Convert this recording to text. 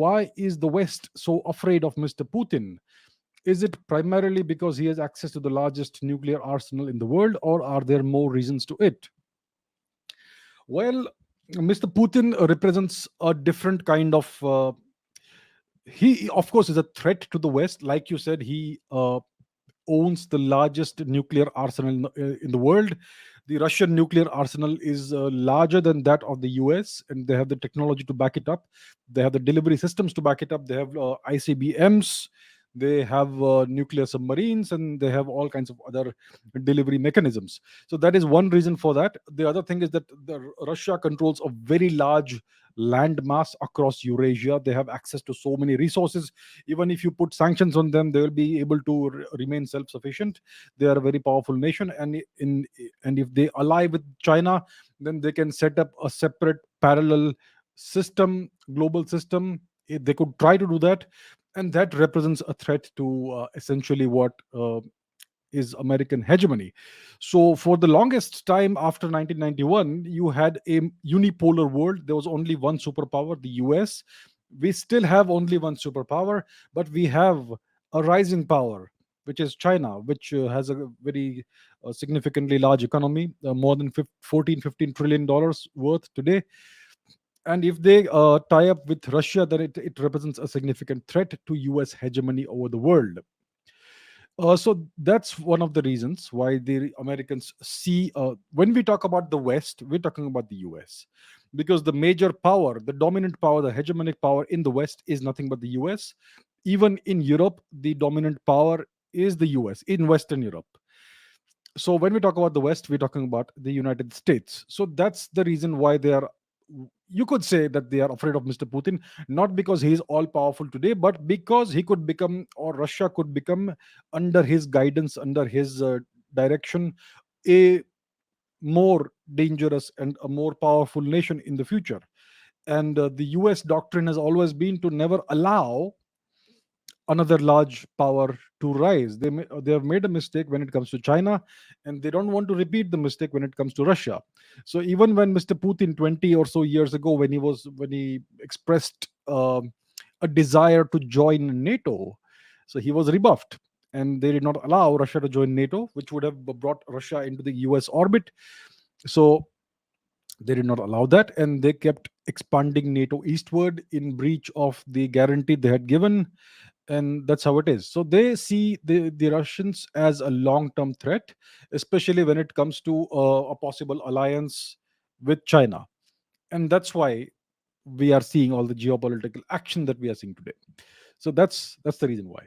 why is the West so afraid of Mr. Putin? Is it primarily because he has access to the largest nuclear arsenal in the world, or are there more reasons to it? Well, Mr. Putin represents a different kind of. He, of course, is a threat to the West. Like you said, he owns the largest nuclear arsenal in the world. The Russian nuclear arsenal is larger than that of the US, and they have the technology to back it up. They have the delivery systems to back it up. They have ICBMs, they have nuclear submarines, and they have all kinds of other delivery mechanisms. So that is one reason for that. The other thing is that Russia controls a very large land mass across Eurasia. They have access to so many resources. Even if you put sanctions on them, they will be able to remain self-sufficient. They are a very powerful nation, and if they ally with China, then they can set up a separate parallel system, global system. They could try to do that, and that represents a threat to essentially what is American hegemony. So, for the longest time after 1991, you had a unipolar world. There was only one superpower, the US. We still have only one superpower, but we have a rising power, which is China, which has a very significantly large economy, more than 15 trillion dollars worth today. And if they tie up with Russia, then it represents a significant threat to US hegemony over the world. So that's one of the reasons why the Americans see, when we talk about the West, we're talking about the US. Because the major power, the dominant power, the hegemonic power in the West is nothing but the US. Even in Europe, the dominant power is the US, in Western Europe. So when we talk about the West, we're talking about the United States. So that's the reason why they are, you could say that they are afraid of Mr. Putin, not because he is all powerful today, but because he could become, or Russia could become, under his guidance, under his direction, a more dangerous and a more powerful nation in the future. And the US doctrine has always been to never allow another large power to rise. They have made a mistake when it comes to China, and they don't want to repeat the mistake when it comes to Russia. So even when Mr. Putin 20 or so years ago, when he expressed a desire to join NATO, so he was rebuffed, and they did not allow Russia to join NATO, which would have brought Russia into the US orbit. So they did not allow that, and they kept expanding NATO eastward in breach of the guarantee they had given, and that's how it is. So they see the Russians as a long-term threat, especially when it comes to a possible alliance with China, and that's why we are seeing all the geopolitical action that we are seeing today. So that's the reason why.